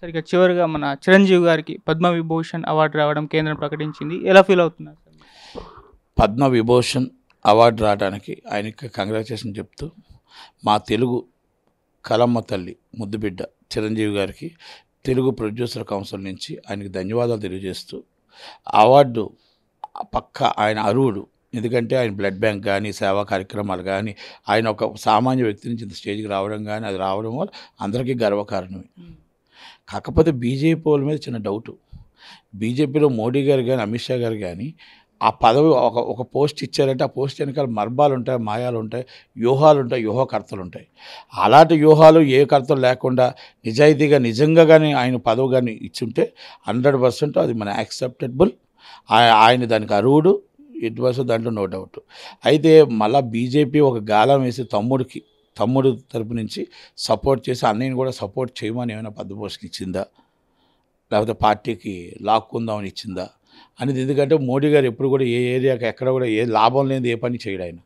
సరిగ్గా చివరిగా మన చిరంజీవి గారికి పద్మవిభూషణ్ అవార్డు రావడం కేంద్రం ప్రకటించింది. ఎలా ఫీల్ అవుతున్నారు సార్? పద్మవిభూషణ్ అవార్డు రావడానికి ఆయనకి కంగ్రాచులేషన్ చెప్తూ మా తెలుగు కలమ్మ తల్లి ముద్దుబిడ్డ చిరంజీవి గారికి తెలుగు ప్రొడ్యూసర్ కౌన్సిల్ నుంచి ఆయనకి ధన్యవాదాలు తెలియజేస్తూ అవార్డు పక్క ఆయన అర్హుడు. ఎందుకంటే ఆయన బ్లడ్ బ్యాంక్ కానీ సేవా కార్యక్రమాలు కానీ ఆయన ఒక సామాన్య వ్యక్తి నుంచి ఇంత స్టేజ్కి రావడం కానీ అది రావడం వల్ల అందరికీ గర్వకారణమే. కాకపోతే బీజేపీ వాళ్ళ మీద చిన్న డౌటు. బీజేపీలో మోడీ గారు కానీ అమిత్ షా గారు కానీ ఆ పదవి ఒక పోస్ట్ ఇచ్చారంటే ఆ పోస్ట్ వెనకాల మర్మాలు ఉంటాయి, మాయాలు ఉంటాయి, వ్యూహాలు ఉంటాయి, వ్యూహకర్తలు ఉంటాయి. అలాంటి వ్యూహాలు ఏ కర్తలు లేకుండా నిజాయితీగా నిజంగా కానీ ఆయన పదవి కానీ ఇచ్చుంటే 100% అది మన యాక్సెప్టబుల్. ఆయన దానికి అర్హుడు. ఇట్ వాస్ దాంట్లో నో డౌట్. అయితే మళ్ళీ బీజేపీ ఒక గాలం వేసి తమ్ముడు తరపు నుంచి సపోర్ట్ చేసి అన్నయ్యని కూడా సపోర్ట్ చేయమని ఏమైనా పద్మభూషణ్ ఇచ్చిందా, లేకపోతే పార్టీకి లాక్కుందామని ఇచ్చిందా అనేది. ఎందుకంటే మోడీ గారు ఎప్పుడు కూడా ఏ ఏరియాకి ఎక్కడ కూడా ఏ లాభం లేని ఏ పని చేయడు. ఆయన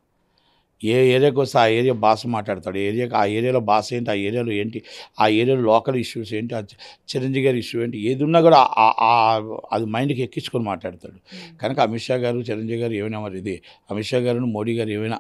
ఏ ఏరియాకి వస్తే ఆ ఏరియా భాష మాట్లాడతాడు. ఆ ఏరియాలో భాష ఏంటి, ఆ ఏరియాలో ఏంటి, ఆ ఏరియాలో లోకల్ ఇష్యూస్ ఏంటి, ఆ చిరంజీవి గారి ఇష్యూ ఏంటి, ఏది ఉన్నా కూడా అది మైండ్కి ఎక్కించుకొని మాట్లాడతాడు. కనుక అమిత్ షా గారు చిరంజీవి గారు ఏమైనా మరి ఇది అమిత్ షా గారు మోడీ గారు ఏమైనా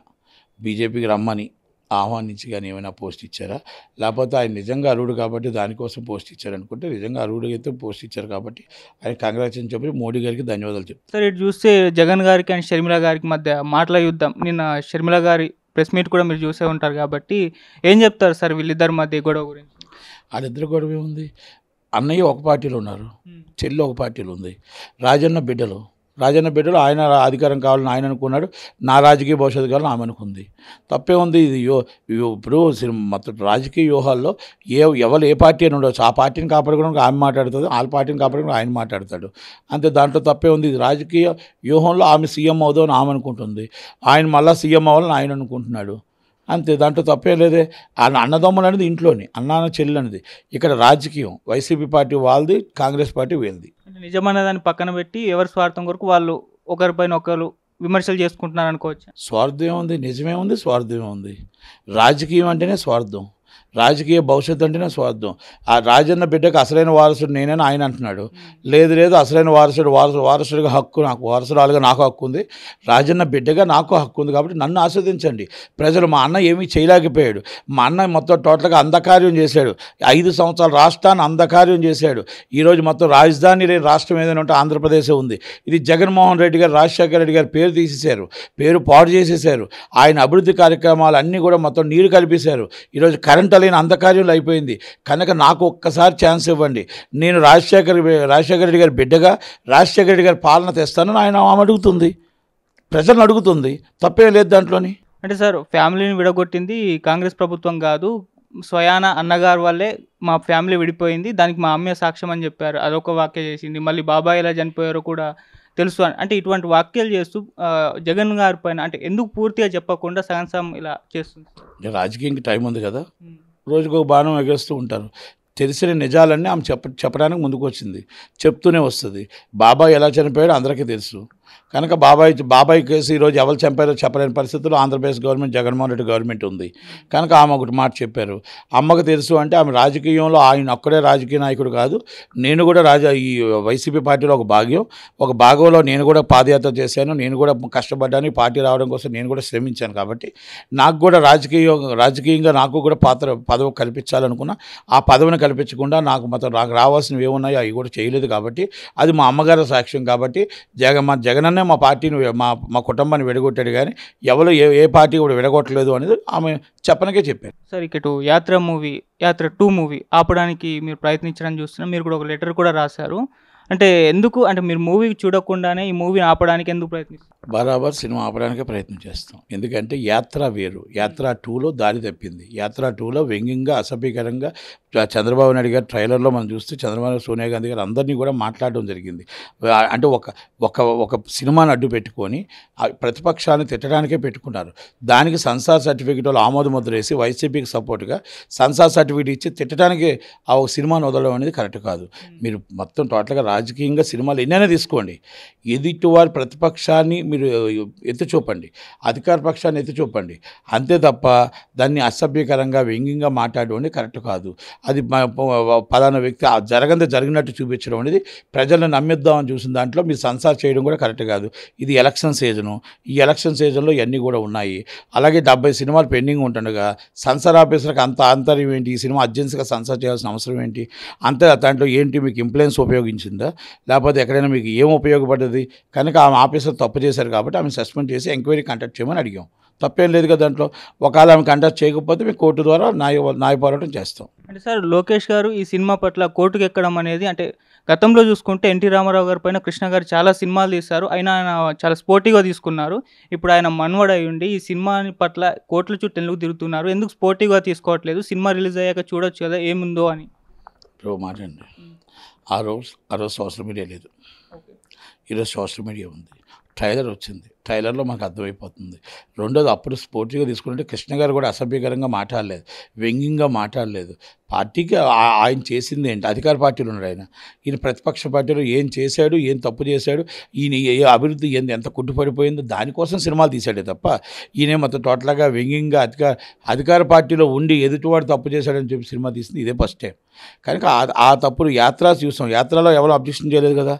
బీజేపీకి రమ్మని ఆహ్వానించి కానీ ఏమైనా పోస్ట్ ఇచ్చారా, లేకపోతే ఆయన నిజంగా అర్హుడు కాబట్టి దానికోసం పోస్ట్ ఇచ్చారనుకుంటే నిజంగా అర్హుడు అయితే పోస్ట్ ఇచ్చారు కాబట్టి ఆయన కంగ్రాచులేషన్ చెప్పి మోడీ గారికి ధన్యవాదాలు చెప్తారు. సార్ ఇటు చూస్తే జగన్ గారికి అండ్ షర్మిల గారికి మధ్య మాటల యుద్ధం. నిన్న షర్మిల గారి ప్రెస్ మీట్ కూడా మీరు చూసే ఉంటారు కాబట్టి ఏం చెప్తారు సార్ వీళ్ళిద్దరి మధ్య గొడవ గురించి? వాళ్ళిద్దరు గొడవ ఉంది. అన్నయ్య ఒక పార్టీలో ఉన్నారు, చెల్లి ఒక పార్టీలో ఉంది. రాజన్న బిడ్డలు ఆయన అధికారం కావాలని ఆయన అనుకున్నాడు, నా రాజకీయ భవిష్యత్తు కావాలని ఆమె అనుకుంది. తప్పే ఉంది. ఇది ఇప్పుడు మొత్తం రాజకీయ వ్యూహాల్లో ఎవరు ఏ పార్టీ అని ఉండవచ్చు, ఆ పార్టీని కాపాడుకోవడానికి ఆమె మాట్లాడుతుంది, వాళ్ళ పార్టీని కాపాడుకోవడానికి ఆయన మాట్లాడతాడు. అంతే, దాంట్లో తప్పే ఉంది. ఇది రాజకీయ వ్యూహంలో ఆమె సీఎం అవుదామని ఆమె అనుకుంటుంది, ఆయన మళ్ళీ సీఎం అవ్వాలని ఆయన అనుకుంటున్నాడు. అంతే, దాంట్లో తప్పే లేదే. అన్నదమ్ములు అనేది ఇంట్లోని అన్న చెల్లి అనేది. ఇక్కడ రాజకీయం వైసీపీ పార్టీ వాళ్ళది, కాంగ్రెస్ పార్టీ వీళ్ళది. నిజమనే దాన్ని పక్కన పెట్టి ఎవరి స్వార్థం కొరకు వాళ్ళు ఒకరిపైన ఒకరు విమర్శలు చేసుకుంటున్నారు అనుకోవచ్చు. స్వార్థం ఏముంది, నిజమే ఉంది, స్వార్థం ఉంది. రాజకీయం అంటేనే స్వార్థం, రాజకీయ భవిష్యత్తు అంటేనే స్వార్థం. ఆ రాజన్న బిడ్డకు అసలైన వారసుడు నేనని ఆయన అంటున్నాడు. లేదు అసలైన వారసుడిగా హక్కు నాకు, వారసురాలుగా నాకు హక్కు ఉంది, రాజన్న బిడ్డగా నాకు హక్కు ఉంది. కాబట్టి నన్ను ఆస్వాదించండి ప్రజలు. మా అన్న ఏమీ చేయలేకపోయాడు. మా అన్న మొత్తం టోటల్గా అంధకార్యం చేశాడు. 5 సంవత్సరాలు రాష్ట్రాన్ని అంధకార్యం చేశాడు. ఈరోజు మొత్తం రాజధాని లేని రాష్ట్రం ఏదైనా ఉంటే ఆంధ్రప్రదేశ్ ఉంది. ఇది జగన్మోహన్ రెడ్డి గారు, రాజశేఖర రెడ్డి గారు పేరు తీసేశారు, పేరు పాడు చేసేశారు. ఆయన అభివృద్ధి కార్యక్రమాలు అన్నీ కూడా మొత్తం నీరు కలిపేశారు. ఈరోజు కరెంట్ లేని అంధకార్యంలో అయిపోయింది. కనుక నాకు ఒక్కసారి ఛాన్స్ ఇవ్వండి, నేను రాజశేఖర రెడ్డి గారి బిడ్డగా రాజశేఖర రెడ్డి గారి పాలన తెస్తానని ఆమె అడుగుతుంది, ప్రజలను అడుగుతుంది. తప్పేం లేదు దాంట్లోని. అంటే సార్ ఫ్యామిలీని విడగొట్టింది కాంగ్రెస్ ప్రభుత్వం కాదు, స్వయాన అన్నగారు వల్లే మా ఫ్యామిలీ విడిపోయింది, దానికి మా అమ్మే సాక్ష్యం అని చెప్పారు. అదొక వ్యాఖ్య చేసింది. మళ్ళీ బాబాయ్ ఎలా చనిపోయారో కూడా తెలుసు అంటే ఇటువంటి వ్యాఖ్యలు చేస్తూ జగన్ గారి పైన అంటే ఎందుకు పూర్తిగా చెప్పకుండా సగం ఇలా చేస్తుంది? రాజకీయానికి టైం ఉంది కదా, రోజుకు ఒక బాణం ఎగేస్తూ ఉంటారు. తెలిసిన నిజాలన్నీ ఆమె చెప్పడానికి ముందుకు వచ్చింది, చెప్తూనే వస్తుంది. బాబాయ్ ఎలా చనిపోయాడో అందరికీ తెలుసు. కనుక బాబాయ్ కేసు ఈరోజు ఎవరు చంపారో చెప్పలేని పరిస్థితుల్లో ఆంధ్రప్రదేశ్ గవర్నమెంట్, జగన్మోహన్ రెడ్డి గవర్నమెంట్ ఉంది. కనుక ఆమె ఒకటి మాట చెప్పారు. అమ్మకు తెలుసు అంటే ఆమె రాజకీయంలో ఆయన ఒక్కడే రాజకీయ నాయకుడు కాదు, నేను కూడా ఈ వైసీపీ పార్టీలో ఒక భాగంలో నేను కూడా పాదయాత్ర చేశాను, నేను కూడా కష్టపడ్డాను, ఈ పార్టీ రావడం కోసం నేను కూడా శ్రమించాను. కాబట్టి నాకు కూడా రాజకీయంగా నాకు కూడా పదవి కల్పించాలనుకున్నా, ఆ పదవిని కల్పించకుండా నాకు రావాల్సినవి ఏమున్నాయో అవి కూడా చేయలేదు. కాబట్టి అది మా అమ్మగారి సాక్ష్యం. కాబట్టి జగనన్నే మా పార్టీని మా కుటుంబాన్ని విడగొట్టాడు, కానీ ఎవరు ఏ పార్టీ కూడా విడగొట్టలేదు అనేది ఆమె చెప్పనకే చెప్పారు. సార్ ఇటు యాత్ర 2 మూవీ ఆపడానికి మీరు ప్రయత్నించడానికి చూస్తున్నా, మీరు కూడా ఒక లెటర్ కూడా రాశారు. అంటే ఎందుకు, అంటే మీరు మూవీ చూడకుండానే ఈ మూవీని ఆపడానికి ఎందుకు ప్రయత్నిస్తారు? బరాబర్ సినిమా ఆపడానికే ప్రయత్నం చేస్తాం. ఎందుకంటే యాత్ర వేరు, యాత్ర 2లో దారి తప్పింది. యాత్ర 2లో వ్యంగ్యంగా, అసభ్యకరంగా చంద్రబాబు నాయుడు గారు ట్రైలర్లో మనం చూస్తే చంద్రబాబు, సోనియా గాంధీ గారు అందరినీ కూడా మాట్లాడడం జరిగింది. అంటే ఒక సినిమాని అడ్డు పెట్టుకొని ప్రతిపక్షాన్ని తిట్టడానికే పెట్టుకున్నారు. దానికి సెన్సార్ సర్టిఫికేట్ వాళ్ళు ఆమోద ముద్ర వేసి వైసీపీకి సపోర్ట్గా సెన్సార్ సర్టిఫికేట్ ఇచ్చి తిట్టడానికి ఆ ఒక సినిమాని వదలడం అనేది కరెక్ట్ కాదు. మీరు మొత్తం టోటల్గా రాజకీయంగా సినిమాలు ఎన్నైనా తీసుకోండి, ఎదుటి వారి ప్రతిపక్షాన్ని మీరు ఎత్తి చూపండి, అధికార పక్షాన్ని ఎత్తి చూపండి, అంతే తప్ప దాన్ని అసభ్యకరంగా వ్యంగ్యంగా మాట్లాడడం అనేది కరెక్ట్ కాదు. అది పలానా వ్యక్తి జరగంది జరిగినట్టు చూపించడం అనేది ప్రజలను నమ్మిద్దామని చూసిన దాంట్లో మీరు సంసార్ చేయడం కూడా కరెక్ట్ కాదు. ఇది ఎలక్షన్ సీజను, ఈ ఎలక్షన్ సీజన్లో ఇవన్నీ కూడా ఉన్నాయి. అలాగే 70 సినిమాలు పెండింగ్ ఉంటుండగా సెన్సార్ ఆఫీసర్కి అంత ఆంతర్యం ఏంటి, ఈ సినిమా అర్జెన్సీగా సెన్సార్ చేయాల్సిన అవసరం ఏంటి, అంతే దాంట్లో ఏంటి మీకు ఇంప్లూయెన్స్ ఉపయోగించిందా, లేకపోతే ఎక్కడైనా మీకు ఏం ఉపయోగపడ్డది, కనుక ఆమె ఆఫీసర్ తప్పు చేశారు కాబట్టి ఆమె సస్పెండ్ చేసి ఎంక్వైరీ కండక్ట్ చేయమని అడిగాం. తప్పేం లేదు కదా దాంట్లో. ఒకవేళ ఆమె కండక్ట్ చేయకపోతే మేము కోర్టు ద్వారా న్యాయ పోరాటం చేస్తాం. అంటే సార్ లోకేష్ గారు ఈ సినిమా పట్ల కోర్టుకు ఎక్కడం అనేది, అంటే గతంలో చూసుకుంటే ఎన్టీ రామారావు గారి పైన కృష్ణ గారు చాలా సినిమాలు తీశారు, అయినా ఆయన చాలా స్పోర్టివ్గా తీసుకున్నారు. ఇప్పుడు ఆయన మన్వడై ఉండి ఈ సినిమా పట్ల కోర్టుల చుట్టూ ఎందుకు తిరుగుతున్నారు, ఎందుకు స్పోర్టివ్గా తీసుకోవట్లేదు, సినిమా రిలీజ్ అయ్యాక చూడొచ్చు కదా ఏముందో అని. ఇప్పుడు మాట్లాడండి. ఆ రోజు సోషల్ మీడియా లేదు, ఈరోజు సోషల్ మీడియా ఉంది. ట్రైలర్ వచ్చింది, ట్రైలర్లో మనకు అర్థమైపోతుంది. రెండోది అప్పుడు స్పోర్టివ్గా తీసుకుంటే కృష్ణ గారు కూడా అసభ్యకరంగా మాట్లాడలేదు, వ్యంగ్యంగా మాట్లాడలేదు. పార్టీకి ఆయన చేసింది ఏంటి, అధికార పార్టీలో ఉన్నాడు ఆయన, ఈయన ప్రతిపక్ష పార్టీలో ఏం చేశాడు, ఏం తప్పు చేశాడు, ఈయన ఏ అభివృద్ధి ఏంది, ఎంత కుట్టుపడిపోయిందో దానికోసం సినిమాలు తీశాడే తప్ప ఈయన మొత్తం టోటల్గా వ్యంగ్యంగా అధికార పార్టీలో ఉండి ఎదుటివాడు తప్పు చేశాడని చెప్పి సినిమా తీసింది ఇదే ఫస్ట్ టైం. కనుక ఆ తప్పులు యాత్ర చూసాం, యాత్రలో ఎవరు అబ్జెక్షన్ చేయలేదు కదా.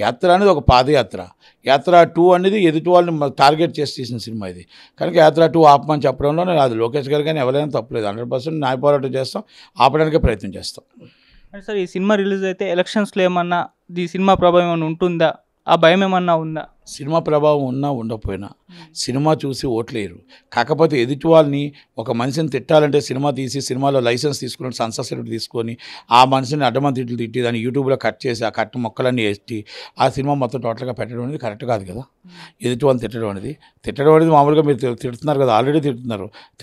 యాత్ర అనేది ఒక పాదయాత్ర, యాత్ర 2 అనేది ఎదుటి వాళ్ళని టార్గెట్ చేసి తీసిన సినిమా ఇది. కనుక యాత్ర 2 ఆపమని చెప్పడంలో అది లోకేష్ గారు కానీ ఎవరైనా తప్పలేదు. 100% న్యాయ పోరాటం చేస్తాం, ఆపడానికే ప్రయత్నం చేస్తాం. అంటే సార్ ఈ సినిమా రిలీజ్ అయితే ఎలక్షన్స్లో ఏమన్నా ఈ సినిమా ప్రభావం ఏమన్నా ఉంటుందా, ఆ భయం ఏమన్నా ఉందా? సినిమా ప్రభావం ఉన్నా ఉండకపోయినా సినిమా చూసి ఓట్లేరు. కాకపోతే ఎదుటి వాళ్ళని, ఒక మనిషిని తిట్టాలంటే సినిమా తీసి సినిమాలో లైసెన్స్ తీసుకుని సెన్సార్ సర్టిఫికేట్ తీసుకొని ఆ మనిషిని అడ్డమని తిట్టి దాన్ని యూట్యూబ్లో కట్ చేసి ఆ కట్ మొక్కలన్నీ వేసి ఆ సినిమా మొత్తం టోటల్గా పెట్టడం అనేది కరెక్ట్ కాదు కదా. ఎదుటి వాళ్ళని తిట్టడం అనేది మామూలుగా మీరు తిడుతున్నారు కదా, ఆల్రెడీ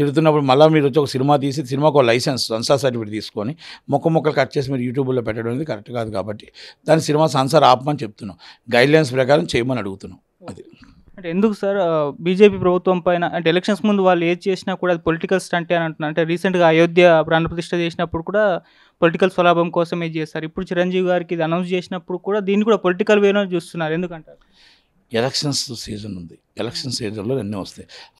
తిడుతున్నప్పుడు మళ్ళీ మీరు వచ్చి ఒక సినిమా తీసి సినిమాకు ఒక లైసెన్స్ సెన్సార్ సర్టిఫికేట్ తీసుకొని మొక్కలు కట్ చేసి మీరు యూట్యూబ్లో పెట్టడం అనేది కరెక్ట్ కాదు. కాబట్టి దాని సినిమా సెన్సార్ ఆపమని చెప్తున్నాం, గైడ్లైన్స్ ప్రకారం చేయమని అడుగుతున్నాం. అది అంటే ఎందుకు సార్ బీజేపీ ప్రభుత్వం పైన, అంటే ఎలక్షన్స్ ముందు వాళ్ళు ఏది చేసినా కూడా అది పొలిటికల్ స్టంటే అని అంటున్నారు. అంటే రీసెంట్గా అయోధ్య ప్రాణప్రతిష్ఠ చేసినప్పుడు కూడా పొలిటికల్ స్వలాభం కోసం ఇది చేస్తారు. ఇప్పుడు చిరంజీవి గారికి ఇది అనౌన్స్ చేసినప్పుడు కూడా దీన్ని కూడా పొలిటికల్ వేలో చూస్తున్నారు. ఎందుకంటారు? ఎలక్షన్స్ సీజన్ ఉంది, ఎలక్షన్ సీజన్లో అన్నీ వస్తాయి.